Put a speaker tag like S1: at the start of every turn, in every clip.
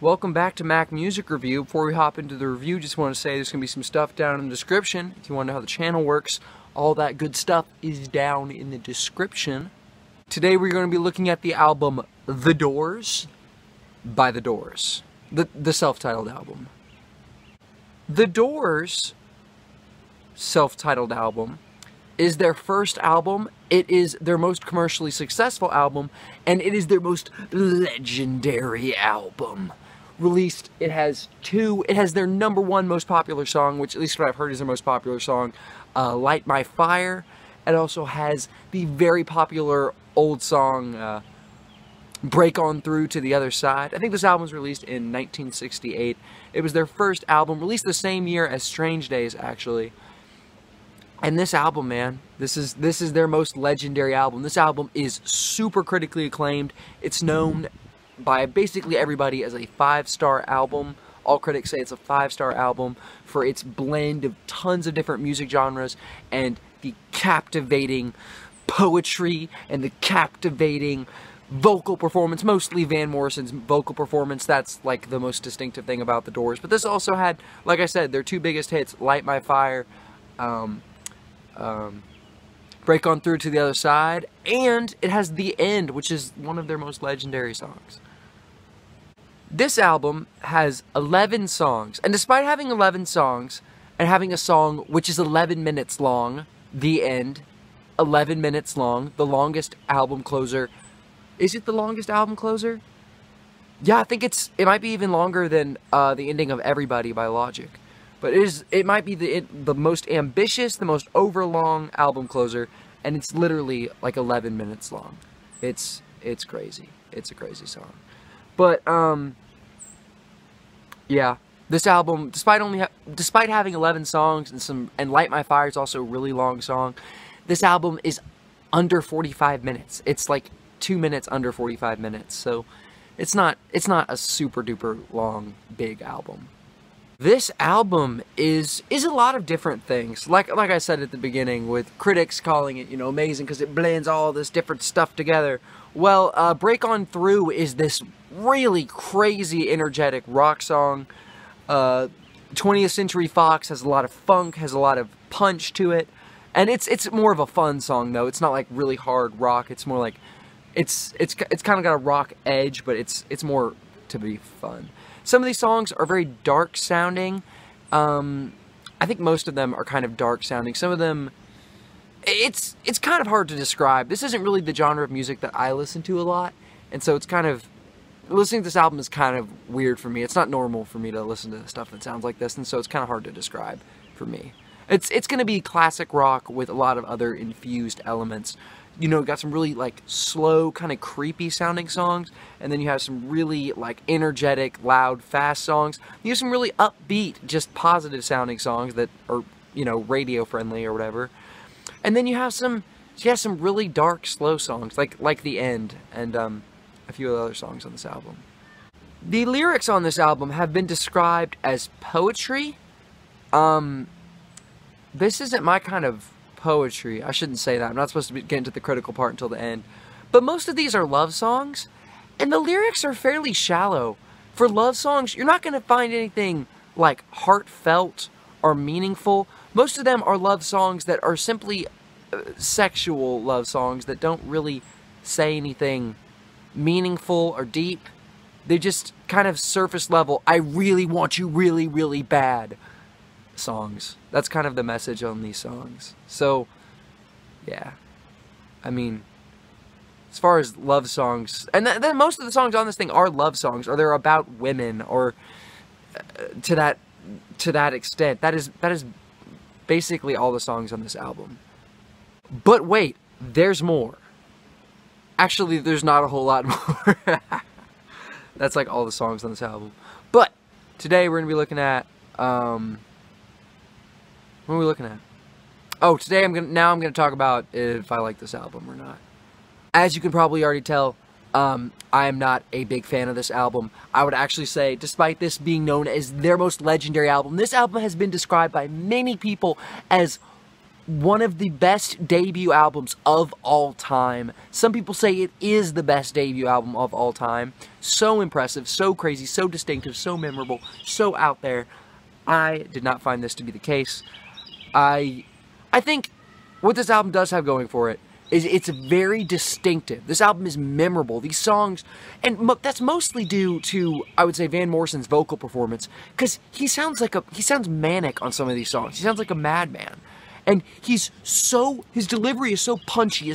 S1: Welcome back to Mac Music Review. Before we hop into the review, just want to say there's going to be some stuff down in the description. If you want to know how the channel works, all that good stuff is down in the description. Today we're going to be looking at the album The Doors by The Doors. The self-titled album. The Doors' self-titled album is their first album. It is their most commercially successful album, and it is their most legendary album. Released, it has their #1 most popular song, which at least what I've heard is their most popular song, Light My Fire. It also has the very popular old song, Break On Through to the Other Side. I think this album was released in 1968. It was their first album, released the same year as Strange Days, actually. And this album, man, this is their most legendary album. This album is super critically acclaimed. It's known by basically everybody as a 5-star album. All critics say it's a 5-star album for its blend of tons of different music genres and the captivating poetry and the captivating vocal performance, mostly Van Morrison's vocal performance. That's like the most distinctive thing about The Doors. But this also had, like I said, their 2 biggest hits, Light My Fire, Break On Through to the Other Side, and it has The End, which is one of their most legendary songs. This album has 11 songs, and despite having 11 songs, and having a song which is 11 minutes long, The End, 11 minutes long, the longest album closer. Is it the longest album closer? Yeah, I think it might be even longer than the ending of Everybody by Logic. But it might be the most ambitious, the most overlong album closer, and it's literally like 11 minutes long. It's crazy. It's a crazy song. But yeah, this album, despite having 11 songs and Light My Fire is also a really long song, this album is under 45 minutes. It's like 2 minutes under 45 minutes. So it's not a super duper long big album. This album is a lot of different things. Like I said at the beginning, with critics calling it, amazing because it blends all this different stuff together. Well, Break On Through is this really crazy, energetic rock song. 20th Century Fox has a lot of funk, has a lot of punch to it, and it's more of a fun song though. It's not like really hard rock. It's more like it's kind of got a rock edge, but it's more to be fun. Some of these songs are very dark sounding. I think most of them are kind of dark sounding. Some of them, it's kind of hard to describe. This isn't really the genre of music that I listen to a lot, and so it's kind of, listening to this album is kind of weird for me. It's not normal for me to listen to stuff that sounds like this, and so it's kind of hard to describe for me. It's going to be classic rock with a lot of other infused elements. Got some really, like, slow, kind of creepy sounding songs, and then you have some really, like, energetic, loud, fast songs. You have some really upbeat, just positive sounding songs that are, radio friendly or whatever. And then you have some really dark, slow songs, like The End, and a few other songs on this album. The lyrics on this album have been described as poetry. This isn't my kind of poetry. I shouldn't say that. I'm not supposed to get into the critical part until the end. But most of these are love songs, and the lyrics are fairly shallow. For love songs, you're not going to find anything like heartfelt or meaningful. Most of them are love songs that are simply sexual love songs that don't really say anything meaningful or deep. They're just kind of surface level, I really want you really, really bad songs. That's kind of the message on these songs. So, yeah. I mean, as far as love songs, and then most of the songs on this thing are love songs, or they're about women, or to that extent. That is basically all the songs on this album. But wait, there's more. Actually, there's not a whole lot more. That's like all the songs on this album. But today we're gonna be looking at what are we looking at? Oh, today I'm gonna talk about if I like this album or not. As you can probably already tell, I am not a big fan of this album. I would actually say, despite this being known as their most legendary album, this album has been described by many people as one of the best debut albums of all time. Some people say it is the best debut album of all time. So impressive, so crazy, so distinctive, so memorable, so out there. I did not find this to be the case. I think what this album does have going for it is it's very distinctive. This album is memorable. These songs, and that's mostly due to, I would say, Van Morrison's vocal performance, because he sounds manic on some of these songs. He sounds like a madman. And his delivery is so punchy,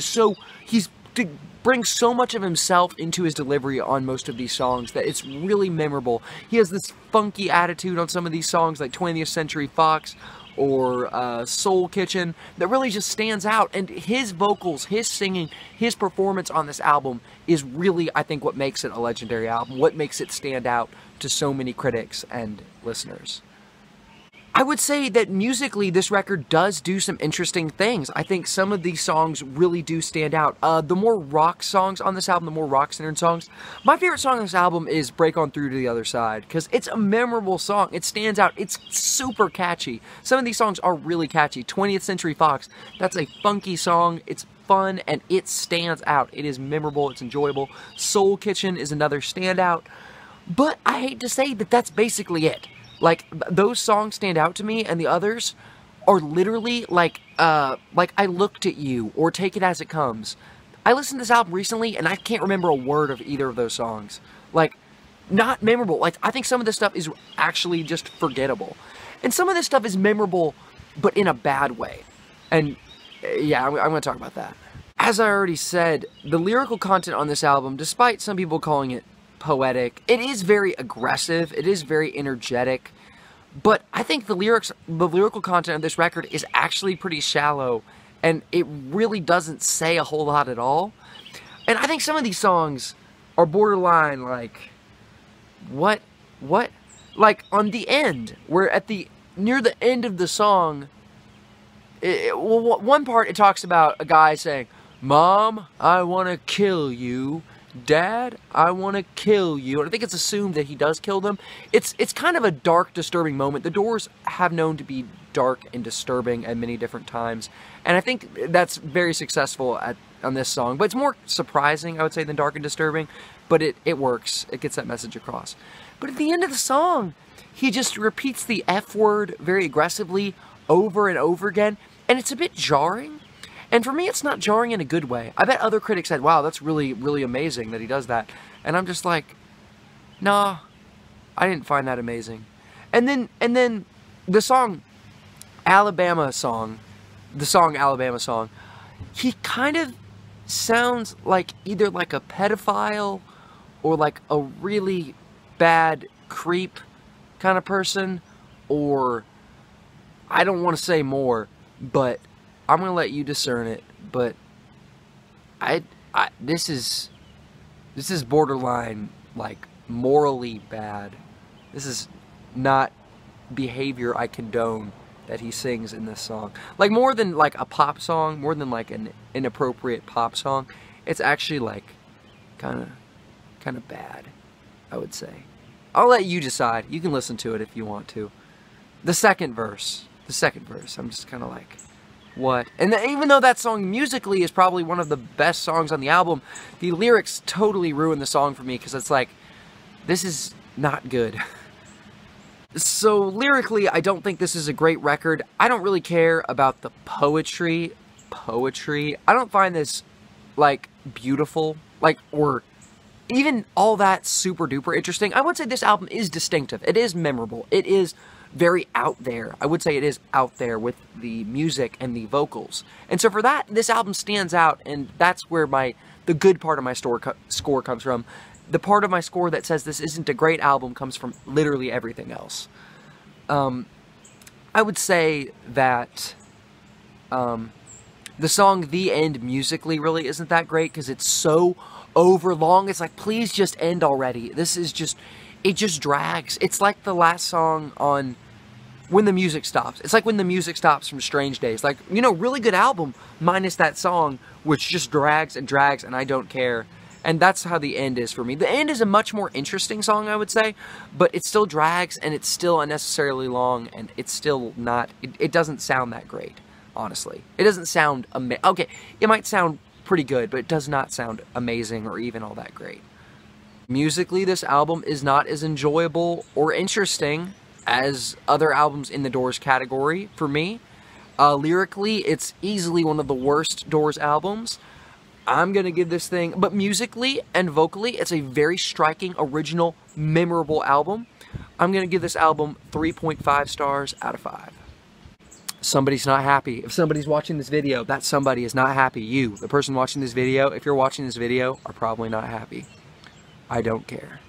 S1: brings so much of himself into his delivery on most of these songs that it's really memorable. He has this funky attitude on some of these songs, like 20th Century Fox or Soul Kitchen, that really just stands out. And his vocals, his singing, his performance on this album is really, I think, what makes it a legendary album, what makes it stand out to so many critics and listeners. I would say that musically, this record does do some interesting things. I think some of these songs really do stand out. The more rock songs on this album, the more rock-centered songs. My favorite song on this album is Break On Through to the Other Side, because it's a memorable song. It stands out. It's super catchy. Some of these songs are really catchy. 20th Century Fox, that's a funky song. It's fun, and it stands out. It is memorable. It's enjoyable. Soul Kitchen is another standout. But I hate to say that that's basically it. Like, those songs stand out to me, and the others are literally like I Looked at You, or Take It As It Comes. I listened to this album recently, and I can't remember a word of either of those songs. Like, not memorable. Like, I think some of this stuff is actually just forgettable. And some of this stuff is memorable, but in a bad way. And, yeah, I'm going to talk about that. As I already said, the lyrical content on this album, despite some people calling it poetic, it is very aggressive, it is very energetic, but I think the lyrical content of this record is actually pretty shallow, and it really doesn't say a whole lot at all. And I think some of these songs are borderline like, what? Like, on the end, where near the end of the song, one part it talks about a guy saying, "Mom, I want to kill you. Dad, I want to kill you." And I think it's assumed that he does kill them. It's kind of a dark, disturbing moment. The Doors have known to be dark and disturbing at many different times, and I think that's very successful on this song. But it's more surprising, I would say, than dark and disturbing, but it works. It gets that message across. But at the end of the song, he just repeats the F word very aggressively over and over again, and it's a bit jarring. And for me, it's not jarring in a good way. I bet other critics said, "Wow, that's really, really amazing that he does that." And I'm just like, nah, I didn't find that amazing. And then the song Alabama Song, he kind of sounds like either like a pedophile or like a really bad creep kind of person, or I don't want to say more, but I'm going to let you discern it. But this is borderline, like, morally bad. This is not behavior I condone that he sings in this song. Like, more than like a pop song, more than like an inappropriate pop song, it's actually like kind of bad, I would say. I'll let you decide. You can listen to it if you want to. The second verse, I'm just kind of like, what? And even though that song musically is probably one of the best songs on the album, the lyrics totally ruin the song for me, because it's like, this is not good. So lyrically, I don't think this is a great record. I don't really care about the poetry. I don't find this, like, beautiful, like, or even all that super duper interesting. I would say this album is distinctive. It is memorable. It is very out there. I would say it is out there with the music and the vocals. And so for that, this album stands out, and that's where the good part of my score comes from. The part of my score that says this isn't a great album comes from literally everything else. I would say that the song The End musically really isn't that great, because it's so overlong. It's like, please just end already. This is just, it just drags. It's like the last song on When the Music Stops. It's like When the Music Stops from Strange Days. Like, you know, really good album, minus that song, which just drags and drags, and I don't care. And that's how The End is for me. The End is a much more interesting song, I would say, but it still drags, and it's still unnecessarily long, and it's still not, it doesn't sound that great. honestly. It doesn't sound okay, it might sound pretty good, but it does not sound amazing or even all that great. Musically, this album is not as enjoyable or interesting as other albums in the Doors category for me. Lyrically, it's easily one of the worst Doors albums. I'm gonna give this thing, but musically and vocally, it's a very striking, original, memorable album. I'm gonna give this album 3.5 stars out of 5. Somebody's not happy. If somebody's watching this video, that somebody is not happy. You, the person watching this video, if you're watching this video, are probably not happy. I don't care.